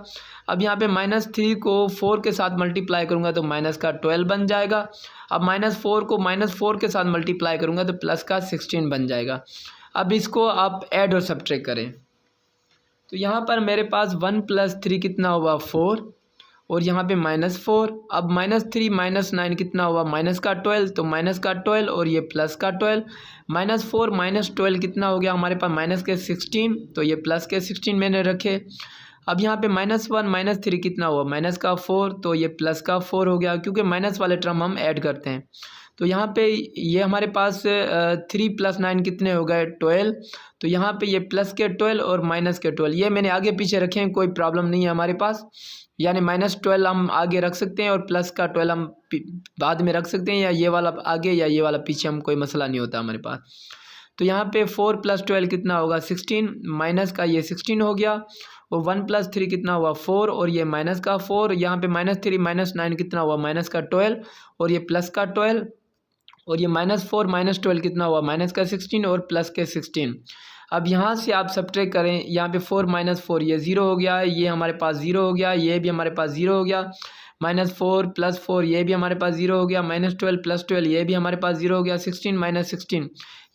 अब यहाँ पे -3 को 4 के साथ मल्टीप्लाई करूँगा तो माइनस का 12 बन जाएगा। अब -4 को -4 के साथ मल्टीप्लाई करूँगा तो प्लस का 16 बन जाएगा। अब इसको आप ऐड और सब्ट्रैक्ट करें तो यहाँ पर मेरे पास 1 + 3 कितना हुआ, 4, और यहाँ पे -4। अब -3 -9 कितना हुआ, माइनस का 12, तो माइनस का 12 और ये प्लस का 12। -4 -12 कितना हो गया हमारे पास, माइनस के 16, तो ये प्लस के 16 मैंने रखे। अब यहाँ पे -1 -3 कितना हुआ, माइनस का 4, तो ये प्लस का 4 हो गया, क्योंकि माइनस वाले टर्म हम ऐड करते हैं। तो यहाँ पे ये हमारे पास 3 + 9 कितने हो गए, 12। तो यहाँ पे ये प्लस के 12 और माइनस के 12 ये मैंने आगे पीछे रखे हैं, कोई प्रॉब्लम नहीं है हमारे पास। यानी -12 हम आगे रख सकते हैं और प्लस का 12 हम बाद में रख सकते हैं, या ये वाला आगे या ये वाला पीछे, हम कोई मसला नहीं होता हमारे पास। तो यहाँ पे 4 + 12 कितना होगा, 16, माइनस का ये 16 हो गया, और 1 + 3 कितना हुआ, 4, और ये माइनस का 4। यहाँ पे -3 -9 कितना हुआ, माइनस का 12, और ये प्लस का 12, और ये -4 -12 कितना हुआ, माइनस का 16 और प्लस के 16। अब यहाँ से आप सब्ट्रैक्ट करें, यहाँ पे 4 - 4 ये 0 हो गया, ये हमारे पास 0 हो गया, ये भी हमारे पास 0 हो गया, -4 + 4 ये भी हमारे पास 0 हो गया, -12 + 12 ये भी हमारे पास 0 हो गया, 16 - 16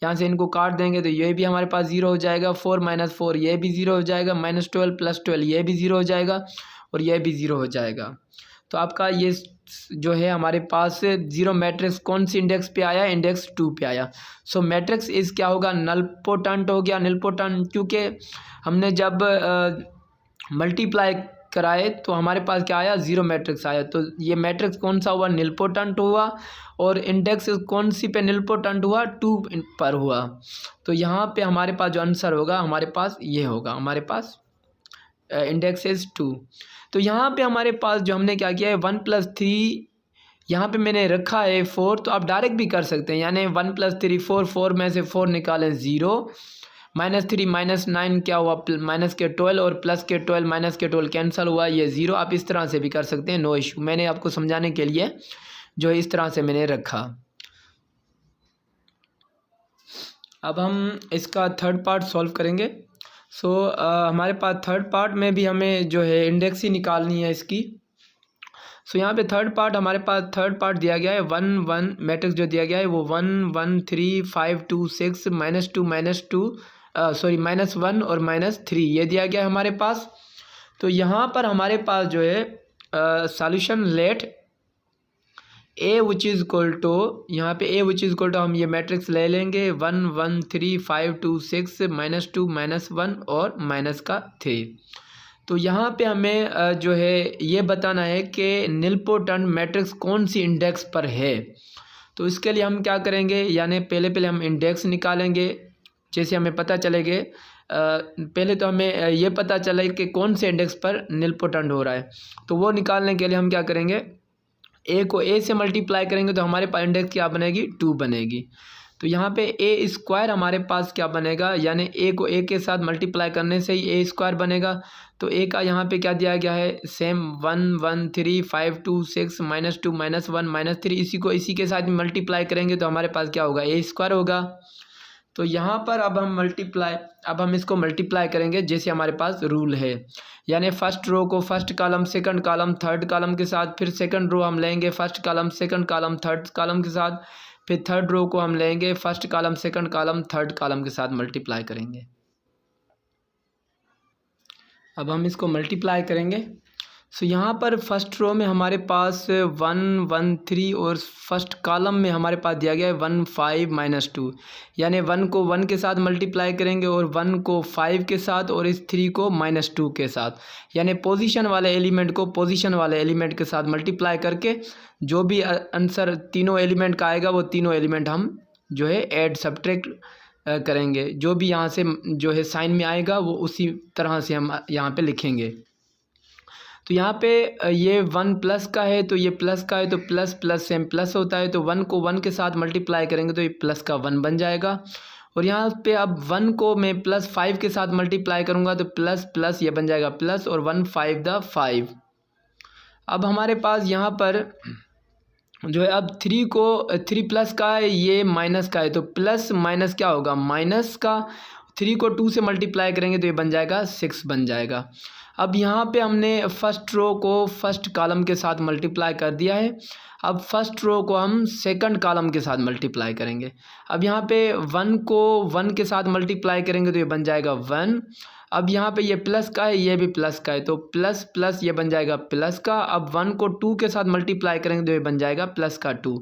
यहाँ से इनको काट देंगे तो ये भी हमारे पास 0 हो जाएगा, 4 - 4 ये भी 0 हो जाएगा, -12 + 12 ये भी 0 हो जाएगा, और ये भी 0 हो जाएगा। तो आपका ये जो है हमारे पास 0 मैट्रिक्स कौन सी इंडेक्स पे आया, इंडेक्स 2 पे आया। सो मैट्रिक्स इस क्या होगा, नलपोटेंट हो गया, नलपोटेंट, क्योंकि हमने जब मल्टीप्लाई कराए तो हमारे पास क्या आया, 0 मैट्रिक्स आया। तो ये मैट्रिक्स कौन सा हुआ, नलपोटेंट हुआ, और इंडेक्स कौन सी पे नलपोटेंट हुआ, 2 पर हुआ। तो यहाँ पे हमारे पास जो आंसर होगा हमारे पास ये होगा, हमारे पास इंडेक्स इज 2। तो यहाँ पे हमारे पास जो हमने क्या किया है, 1 + 3 यहाँ पे मैंने रखा है 4, तो आप डायरेक्ट भी कर सकते हैं, यानी 1 + 3 4, 4 में से 4 निकालें 0, -3 - 9 क्या हुआ, माइनस के 12, और प्लस के 12 माइनस के 12 कैंसिल हुआ, ये 0। आप इस तरह से भी कर सकते हैं, नो इशू। मैंने आपको समझाने के लिए जो है इस तरह से मैंने रखा। अब हम इसका थर्ड पार्ट सॉल्व करेंगे। सो हमारे पास थर्ड पार्ट में भी हमें जो है इंडेक्स ही निकालनी है इसकी। सो यहाँ पे थर्ड पार्ट हमारे पास थर्ड पार्ट दिया गया है, 1 1 मैट्रिक्स जो दिया गया है वो 1 1 3 5 2 6 -2 सॉरी -1 और -3 ये दिया गया है हमारे पास। तो यहाँ पर हमारे पास जो है solution let a which is equal to, यहाँ पे a which is equal to हम ये मैट्रिक्स ले लेंगे 1 1 3 5 2 6 -2 -1 और माइनस का 3। तो यहाँ पे हमें जो है ये बताना है कि निलपोटेंट मैट्रिक्स कौन सी इंडेक्स पर है। तो इसके लिए हम क्या करेंगे, यानी पहले हम इंडेक्स निकालेंगे, जैसे हमें पता चलेगा पहले तो हमें ये पता चले कि कौन से इंडेक्स पर निलपोटेंट हो रहा है। तो वो निकालने के लिए हम क्या करेंगे, ए को ए से मल्टीप्लाई करेंगे तो हमारे पास इंडेक्स क्या बनेगी, 2 बनेगी। तो यहाँ पे ए स्क्वायर हमारे पास क्या बनेगा, यानी ए को ए के साथ मल्टीप्लाई करने से ही ए स्क्वायर बनेगा। तो ए का यहाँ पे क्या दिया गया है, सेम 1 1 3 5 2 6 -2 -1 -3, इसी को इसी के साथ मल्टीप्लाई करेंगे तो हमारे पास क्या होगा, ए स्क्वायर होगा। तो यहाँ पर अब हम इसको मल्टीप्लाई करेंगे जैसे हमारे पास रूल है, यानी फर्स्ट रो को first column, second column, third column के साथ, फिर सेकंड रो हम लेंगे first column, second column, third column के साथ, फिर थर्ड रो को हम लेंगे first column, second column, third column के साथ मल्टीप्लाई करेंगे। अब हम इसको मल्टीप्लाई करेंगे। सो यहाँ पर फर्स्ट रो में हमारे पास 1 1 3 और फर्स्ट कॉलम में हमारे पास दिया गया है 1 5 -2, यानी 1 को 1 के साथ मल्टीप्लाई करेंगे और 1 को 5 के साथ और इस 3 को -2 के साथ, यानी पोजीशन वाले एलिमेंट को पोजीशन वाले एलिमेंट के साथ मल्टीप्लाई करके जो भी आंसर तीनों एलिमेंट का आएगा वो तीनों एलिमेंट हम जो है ऐड सब्ट्रैक्ट करेंगे। जो भी यहाँ से जो है साइन में आएगा वो उसी तरह से हम यहाँ पे लिखेंगे। तो यहाँ पे ये 1 प्लस का है तो ये प्लस का है, तो प्लस प्लस सेम प्लस होता है, तो 1 को 1 के साथ मल्टीप्लाई करेंगे तो ये प्लस का 1 बन जाएगा। और यहाँ पे अब 1 को मैं +5 के साथ मल्टीप्लाई करूँगा तो प्लस प्लस ये बन जाएगा प्लस, और 1 5 द 5। अब हमारे पास यहाँ पर जो है अब 3 को 3 प्लस का है, ये माइनस का है, तो प्लस माइनस क्या होगा, माइनस का। 3 को 2 से मल्टीप्लाई करेंगे तो ये बन जाएगा 6 बन जाएगा। अब यहाँ पे हमने फर्स्ट रो को फर्स्ट कॉलम के साथ मल्टीप्लाई कर दिया है। अब फर्स्ट रो को हम सेकंड कॉलम के साथ मल्टीप्लाई करेंगे। अब यहाँ पे 1 को 1 के साथ मल्टीप्लाई करेंगे तो ये बन जाएगा 1। अब यहाँ पे ये प्लस का है, ये भी प्लस का है, तो प्लस प्लस ये बन जाएगा प्लस का। अब 1 को 2 के साथ मल्टीप्लाई करेंगे तो ये बन जाएगा प्लस का 2।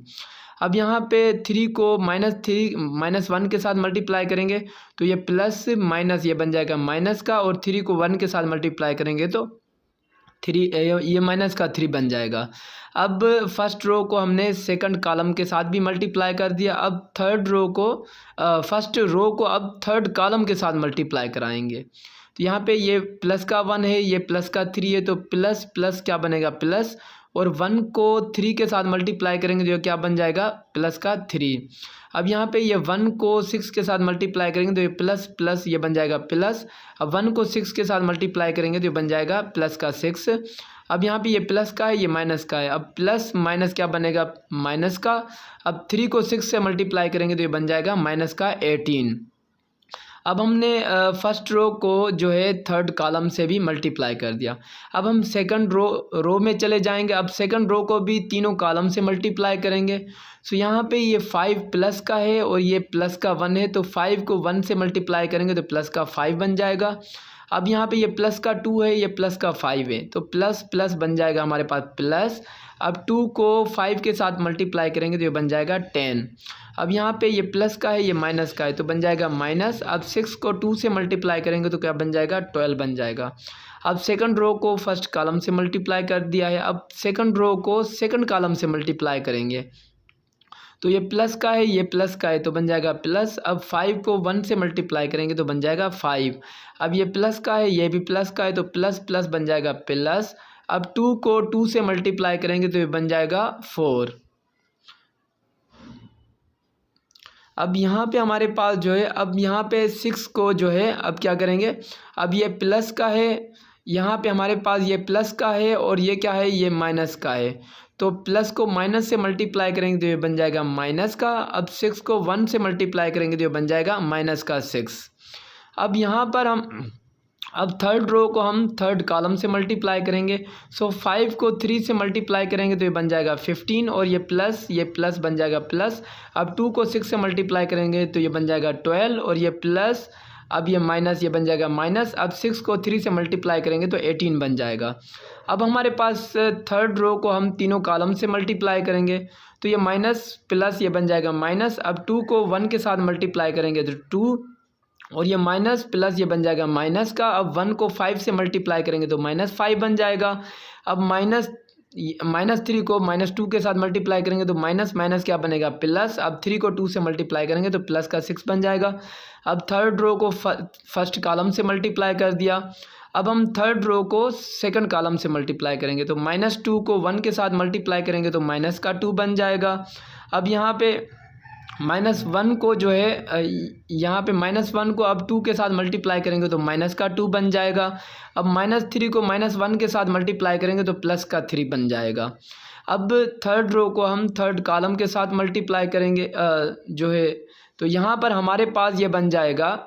अब यहाँ पे 3 को -1 के साथ मल्टीप्लाई करेंगे तो ये प्लस माइनस ये बन जाएगा माइनस का, और 3 को 1 के साथ मल्टीप्लाई करेंगे तो 3 ये माइनस का 3 बन जाएगा। अब फर्स्ट रो को हमने सेकंड कॉलम के साथ भी मल्टीप्लाई कर दिया। अब थर्ड रो को फर्स्ट रो को अब थर्ड कॉलम के साथ मल्टीप्लाई कराएंगे। तो यहाँ पे ये प्लस का 1 है, ये प्लस का 3 है, तो प्लस प्लस क्या बनेगा प्लस, और 1 को 3 के साथ मल्टीप्लाई करेंगे तो क्या बन जाएगा प्लस का 3। अब यहाँ पे ये 1 को 6 के साथ मल्टीप्लाई करेंगे तो ये प्लस प्लस ये बन जाएगा प्लस। अब 1 को 6 के साथ मल्टीप्लाई करेंगे तो ये बन जाएगा प्लस का 6। अब यहाँ पे ये प्लस का है, ये माइनस का है, अब प्लस माइनस क्या बनेगा माइनस का। अब 3 को 6 से मल्टीप्लाई करेंगे तो ये बन जाएगा माइनस का 18। अब हमने फर्स्ट रो को जो है थर्ड कॉलम से भी मल्टीप्लाई कर दिया। अब हम सेकंड रो में चले जाएंगे। अब सेकंड रो को भी तीनों कॉलम से मल्टीप्लाई करेंगे। सो यहाँ पे ये 5 प्लस का है और ये प्लस का 1 है, तो 5 को 1 से मल्टीप्लाई करेंगे तो प्लस का 5 बन जाएगा। अब यहाँ पे ये प्लस का 2 है, ये प्लस का 5 है, तो प्लस प्लस बन जाएगा हमारे पास प्लस। अब 2 को 5 के साथ मल्टीप्लाई करेंगे तो ये बन जाएगा 10। अब यहाँ पे ये प्लस का है, ये माइनस का है, तो बन जाएगा माइनस। अब 6 को 2 से मल्टीप्लाई करेंगे तो क्या बन जाएगा 12 बन जाएगा। अब सेकंड रो को फर्स्ट कॉलम से मल्टीप्लाई कर दिया है। अब सेकंड रो को सेकंड कॉलम से मल्टीप्लाई करेंगे तो ये प्लस का है, ये प्लस का है, तो बन जाएगा प्लस। अब 5 को 1 से मल्टीप्लाई करेंगे तो बन जाएगा 5। अब ये प्लस का है, ये भी प्लस का है, तो प्लस प्लस बन जाएगा प्लस। अब 2 को 2 से मल्टीप्लाई करेंगे तो ये बन जाएगा 4। अब यहाँ पे हमारे पास जो है, अब यहाँ पे 6 को जो है अब क्या करेंगे, अब ये प्लस का है, यहाँ पे हमारे पास ये प्लस का है और ये क्या है ये माइनस का है, तो प्लस को माइनस से मल्टीप्लाई करेंगे तो ये बन जाएगा माइनस का। अब 6 को 1 से मल्टीप्लाई करेंगे तो ये बन जाएगा माइनस का 6। अब यहाँ पर हम अब थर्ड रो को हम थर्ड कॉलम से मल्टीप्लाई करेंगे। सो 5 को 3 से मल्टीप्लाई करेंगे तो ये बन जाएगा 15 और ये प्लस बन जाएगा प्लस। अब 2 को 6 से मल्टीप्लाई करेंगे तो ये बन जाएगा 12 और ये प्लस, अब ये माइनस, ये बन जाएगा माइनस। अब 6 को 3 से मल्टीप्लाई करेंगे तो 18 बन जाएगा। अब हमारे पास थर्ड रो को हम तीनों कॉलम से मल्टीप्लाई करेंगे तो ये माइनस प्लस ये बन जाएगा माइनस। अब 2 को 1 के साथ मल्टीप्लाई करेंगे तो 2 और ये माइनस प्लस ये बन जाएगा माइनस का। अब 1 को 5 से मल्टीप्लाई करेंगे तो -5 बन जाएगा। अब -3 को -2 के साथ मल्टीप्लाई करेंगे तो माइनस क्या बनेगा प्लस। अब 3 को 2 से मल्टीप्लाई करेंगे तो प्लस का 6 बन जाएगा। अब थर्ड रो को फर्स्ट कॉलम से मल्टीप्लाई कर दिया। अब हम थर्ड रो को सेकंड कॉलम से मल्टीप्लाई करेंगे तो -2 को 1 के साथ मल्टीप्लाई करेंगे तो माइनस का 2 बन जाएगा। अब यहाँ पे -1 को जो है यहाँ पे -1 को अब 2 के साथ मल्टीप्लाई करेंगे तो माइनस का 2 बन जाएगा। अब -3 को -1 के साथ मल्टीप्लाई करेंगे तो प्लस का 3 बन जाएगा। अब थर्ड रो को हम थर्ड कॉलम के साथ मल्टीप्लाई करेंगे जो है, तो यहाँ पर हमारे पास ये बन जाएगा,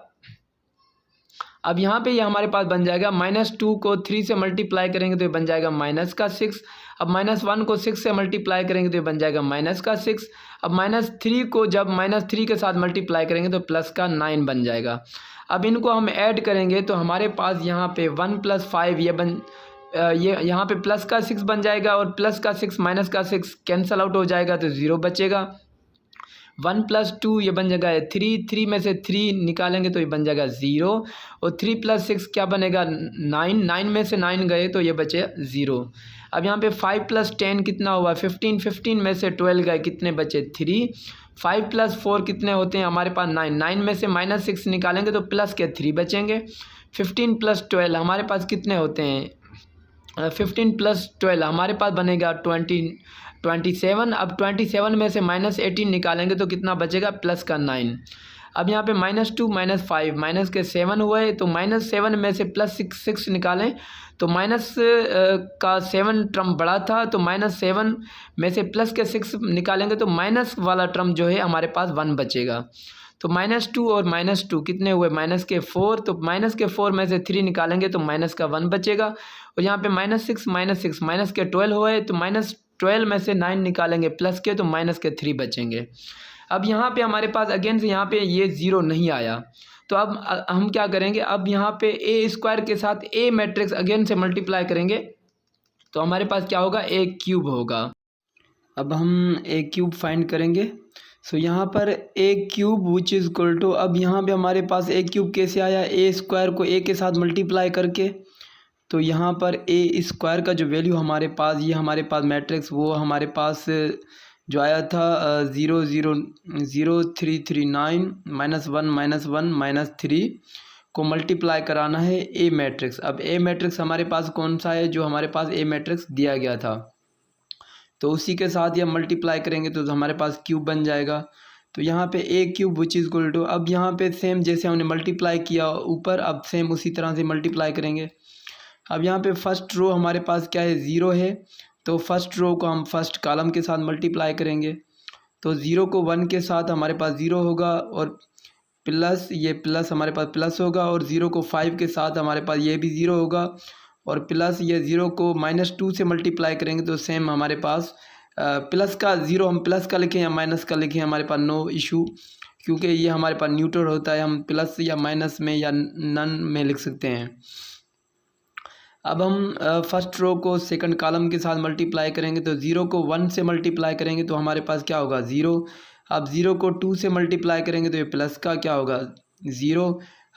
अब यहाँ पे ये हमारे पास बन जाएगा -2 को 3 से मल्टीप्लाई करेंगे तो ये बन जाएगा माइनस का 6। अब -1 को 6 से मल्टीप्लाई करेंगे तो ये बन जाएगा माइनस का 6। अब -3 को जब -3 के साथ मल्टीप्लाई करेंगे तो प्लस का 9 बन जाएगा। अब इनको हम ऐड करेंगे तो हमारे पास यहाँ पे 1 + 5 ये यहाँ पे प्लस का 6 बन जाएगा और प्लस का 6 माइनस का 6 कैंसल आउट हो जाएगा तो 0 बचेगा। 1 + 2 ये बन जाएगा 3 में से 3 निकालेंगे तो ये बन जाएगा 0 और 3 + 6 क्या बनेगा 9 में से 9 गए तो ये बचे 0। अब यहाँ पे 5 + 10 कितना हुआ 15 में से 12 गए कितने बचे 3। 5 + 4 कितने होते हैं हमारे पास 9 में से -6 निकालेंगे तो प्लस के 3 बचेंगे। 15 + 12 हमारे पास कितने होते हैं 15 + 12 हमारे पास बनेगा 27। अब 27 में से -18 निकालेंगे तो कितना बचेगा प्लस का 9। अब यहाँ पे -2 -5 माइनस के 7 हुए तो -7 में से +6 निकालें तो माइनस का 7 टर्म बड़ा था तो -7 में से प्लस के 6 निकालेंगे तो माइनस वाला टर्म जो है हमारे पास 1 बचेगा। तो -2 और -2 कितने हुए, -4। तो -4 में से 3 निकालेंगे तो -1 बचेगा। और यहाँ पे -6 -12 हुए तो -12 में से 9 निकालेंगे प्लस के तो -3 बचेंगे। अब यहाँ पे हमारे पास अगेन से यहाँ पे ये 0 नहीं आया, तो अब हम क्या करेंगे, अब यहाँ पे ए स्क्वायर के साथ ए मैट्रिक्स अगेन से मल्टीप्लाई करेंगे तो हमारे पास क्या होगा, ए क्यूब होगा। अब हम ए क्यूब फाइंड करेंगे। सो यहाँ पर a cube which is equal to, अब यहाँ पे हमारे पास ए क्यूब कैसे आया, ए स्क्वायर को ए के साथ मल्टीप्लाई करके। तो यहाँ पर ए स्क्वायर का जो वैल्यू हमारे पास, ये हमारे पास मैट्रिक्स वो हमारे पास जो आया था 0 0 0 3 3 9 -1 -3 को मल्टीप्लाई कराना है ए मैट्रिक्स। अब ए मैट्रिक्स हमारे पास कौन सा है, जो हमारे पास ए मैट्रिक्स दिया गया था, तो उसी के साथ ये मल्टीप्लाई करेंगे तो हमारे पास क्यूब बन जाएगा। तो यहाँ पे a cube which is equal to, अब यहाँ पे सेम जैसे हमने मल्टीप्लाई किया ऊपर, अब सेम उसी तरह से मल्टीप्लाई करेंगे। अब यहाँ पे फर्स्ट रो हमारे पास क्या है, 0 है, तो फर्स्ट रो को हम फर्स्ट कॉलम के साथ मल्टीप्लाई करेंगे। तो 0 को 1 के साथ हमारे पास 0 होगा, और प्लस ये प्लस हमारे पास प्लस होगा, और 0 को 5 के साथ हमारे पास ये भी 0 होगा, और प्लस ये 0 को -2 से मल्टीप्लाई करेंगे तो सेम हमारे पास प्लस का 0 हम प्लस का लिखें या माइनस का लिखें हमारे पास नो इशू, क्योंकि ये हमारे पास न्यूट्रल होता है, हम प्लस या माइनस में या नन में लिख सकते हैं। अब हम फर्स्ट रो को सेकंड कॉलम के साथ मल्टीप्लाई करेंगे, तो 0 को 1 से मल्टीप्लाई करेंगे तो हमारे पास क्या होगा, 0। अब 0 को 2 से मल्टीप्लाई करेंगे तो ये प्लस का क्या होगा, 0।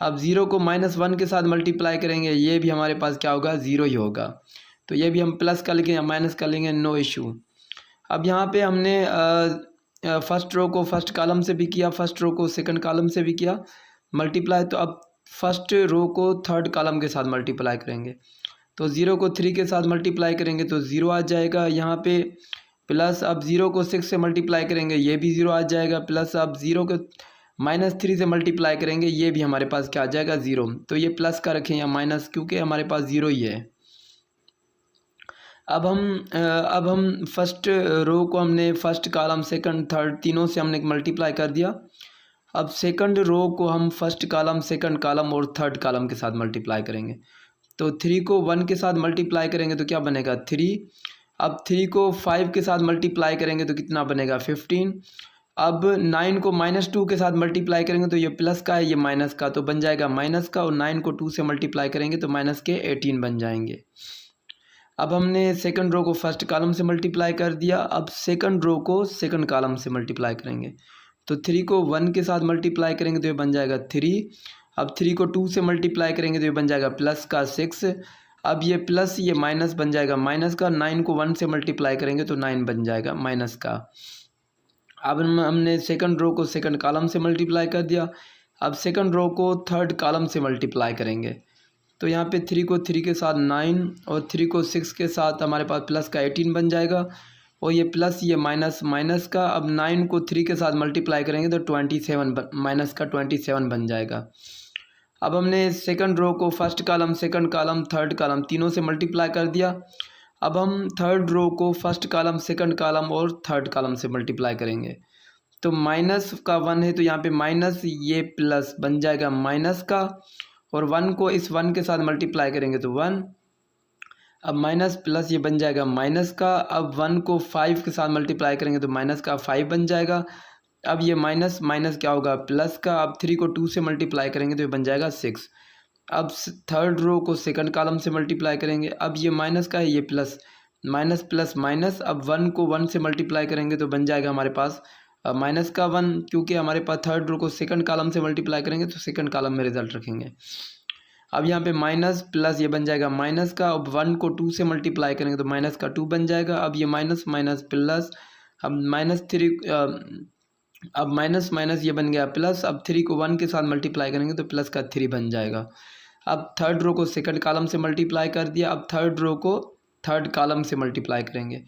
अब 0 को -1 के साथ मल्टीप्लाई करेंगे, ये भी हमारे पास क्या होगा, 0 ही होगा। तो ये भी हम प्लस का लिखें या माइनस का लेंगे, नो इशू। अब यहाँ पे हमने फर्स्ट रो को फर्स्ट कॉलम से भी किया, फर्स्ट रो को सेकंड कॉलम से भी किया मल्टीप्लाई, तो अब फर्स्ट रो को थर्ड कॉलम के साथ मल्टीप्लाई करेंगे। तो 0 को 3 के साथ मल्टीप्लाई करेंगे तो 0 आ जाएगा यहाँ पे, प्लस अब 0 को 6 से मल्टीप्लाई करेंगे, ये भी 0 आ जाएगा, प्लस अब 0 को -3 से मल्टीप्लाई करेंगे, ये भी हमारे पास क्या आ जाएगा, 0। तो ये प्लस का रखें या माइनस, क्योंकि हमारे पास 0 ही है। अब हम फर्स्ट रो को हमने फर्स्ट कॉलम सेकंड थर्ड तीनों से हमने मल्टीप्लाई कर दिया। अब सेकंड रो को हम फर्स्ट कॉलम सेकंड कॉलम और थर्ड कॉलम के साथ मल्टीप्लाई करेंगे। तो 3 को 1 के साथ मल्टीप्लाई करेंगे तो क्या बनेगा, 3। अब 3 को 5 के साथ मल्टीप्लाई करेंगे तो कितना बनेगा, 15। अब 9 को -2 के साथ मल्टीप्लाई करेंगे तो ये प्लस का है, ये माइनस का, तो बन जाएगा माइनस का, और 9 को 2 से मल्टीप्लाई करेंगे तो माइनस के 18 बन जाएंगे। अब हमने सेकंड रो को फर्स्ट कॉलम से मल्टीप्लाई कर दिया, अब सेकंड रो को सेकंड कॉलम से मल्टीप्लाई करेंगे। तो 3 को 1 के साथ मल्टीप्लाई करेंगे तो ये बन जाएगा 3। अब 3 को 2 से मल्टीप्लाई करेंगे तो ये बन जाएगा प्लस का 6। अब ये प्लस ये माइनस बन जाएगा माइनस का, 9 को 1 से मल्टीप्लाई करेंगे तो 9 बन जाएगा माइनस का। अब हमने सेकंड रो को सेकंड कॉलम से मल्टीप्लाई कर दिया, अब सेकंड रो को थर्ड कॉलम से मल्टीप्लाई करेंगे। तो यहाँ पे 3 को 3 के साथ 9 और 3 को 6 के साथ हमारे पास प्लस का 18 बन जाएगा, और ये प्लस ये माइनस माइनस का। अब 9 को 3 के साथ मल्टीप्लाई करेंगे तो 27 माइनस का 27 बन जाएगा। अब हमने सेकंड रो को first column second column third column तीनों से मल्टीप्लाई कर दिया। अब हम थर्ड रो को फर्स्ट कॉलम सेकंड कॉलम और थर्ड कॉलम से मल्टीप्लाई करेंगे। तो माइनस का 1 है तो यहाँ पे माइनस ये प्लस बन जाएगा माइनस का, और 1 को इस 1 के साथ मल्टीप्लाई करेंगे तो 1। अब माइनस प्लस ये बन जाएगा माइनस का। अब 1 को 5 के साथ मल्टीप्लाई करेंगे तो माइनस का 5 बन जाएगा। अब ये माइनस माइनस क्या होगा, प्लस का। अब 3 को 2 से मल्टीप्लाई करेंगे तो ये बन जाएगा 6। अब थर्ड रो को सेकंड कॉलम से मल्टीप्लाई करेंगे। अब ये माइनस का है, ये प्लस, माइनस प्लस माइनस। अब 1 को 1 से मल्टीप्लाई करेंगे तो बन जाएगा हमारे पास माइनस का 1, क्योंकि हमारे पास थर्ड रो को सेकंड कॉलम से मल्टीप्लाई करेंगे तो सेकंड कॉलम में रिजल्ट रखेंगे। अब यहाँ पे माइनस प्लस ये बन जाएगा माइनस का। अब 1 को 2 से मल्टीप्लाई करेंगे तो माइनस का 2 बन जाएगा। अब ये माइनस माइनस प्लस, अब माइनस माइनस ये बन गया प्लस। अब 3 को 1 के साथ मल्टीप्लाई करेंगे तो प्लस का 3 बन जाएगा। अब थर्ड रो को सेकंड कॉलम से मल्टीप्लाई कर दिया। अब थर्ड रो को थर्ड कॉलम से मल्टीप्लाई करेंगे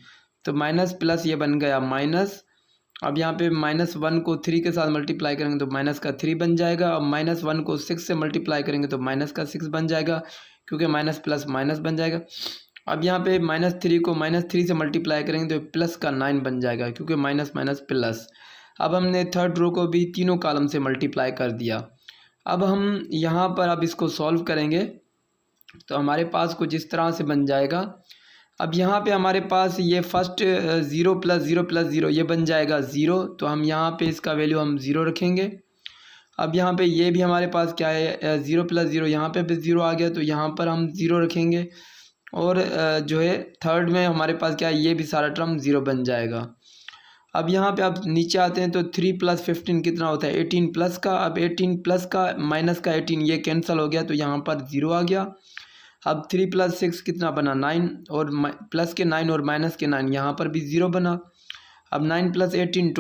तो माइनस प्लस ये बन गया माइनस। अब यहाँ पे -1 को 3 के साथ मल्टीप्लाई करेंगे तो माइनस का 3 बन जाएगा। अब -1 को 6 से मल्टीप्लाई करेंगे तो माइनस का 6 बन जाएगा, क्योंकि माइनस प्लस माइनस बन जाएगा। अब यहाँ पे -3 को -3 से मल्टीप्लाई करेंगे तो प्लस का 9 बन जाएगा, क्योंकि माइनस माइनस प्लस। अब हमने थर्ड रो को भी तीनों कॉलम से मल्टीप्लाई कर दिया। अब हम यहाँ पर अब इसको सॉल्व करेंगे तो हमारे पास कुछ इस तरह से बन जाएगा। अब यहाँ पे हमारे पास ये फर्स्ट 0 + 0 ये बन जाएगा 0, तो हम यहाँ पे इसका वैल्यू हम 0 रखेंगे। अब यहाँ पे ये भी हमारे पास क्या है 0 + 0, यहाँ पे भी 0 आ गया तो यहाँ पर हम 0 रखेंगे। और जो है थर्ड में हमारे पास क्या है, ये भी सारा टर्म 0 बन जाएगा। अब यहाँ पे आप नीचे आते हैं तो 3 + 15 कितना होता है 18 प्लस का। अब 18 प्लस का माइनस का 18 ये कैंसिल हो गया तो यहाँ पर 0 आ गया। अब 3 + 6 कितना बना 9, और प्लस के 9 और माइनस के 9 यहाँ पर भी 0 बना। अब 9 + 18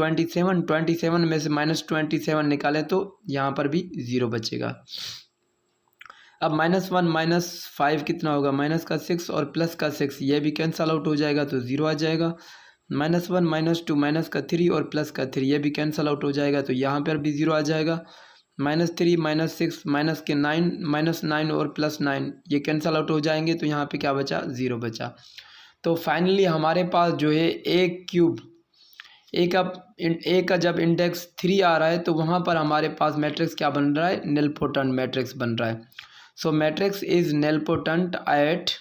27 में से -27 निकाले तो यहाँ पर भी 0 बचेगा। अब -1 - 5 कितना होगा माइनस का 6 और प्लस का 6 ये भी कैंसल आउट हो जाएगा तो 0 आ जाएगा। -1 - 2 माइनस का 3 और प्लस का 3 ये भी कैंसल आउट हो जाएगा तो यहाँ पर भी 0 आ जाएगा। -3 - 6 माइनस के 9 -9 और प्लस 9 ये कैंसल आउट हो जाएंगे तो यहाँ पे क्या बचा 0 बचा। तो फाइनली हमारे पास जो है ए का जब इंडेक्स 3 आ रहा है तो वहाँ पर हमारे पास मैट्रिक्स क्या बन रहा है, निलपोटेंट मैट्रिक्स बन रहा है। So matrix is nilpotent at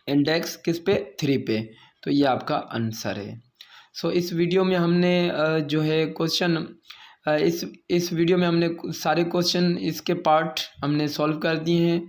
index किस पे 3 पे, तो ये आपका आंसर है। सो इस वीडियो में हमने जो है क्वेश्चन इस वीडियो में हमने सारे क्वेश्चन इसके पार्ट हमने सॉल्व कर दिए हैं।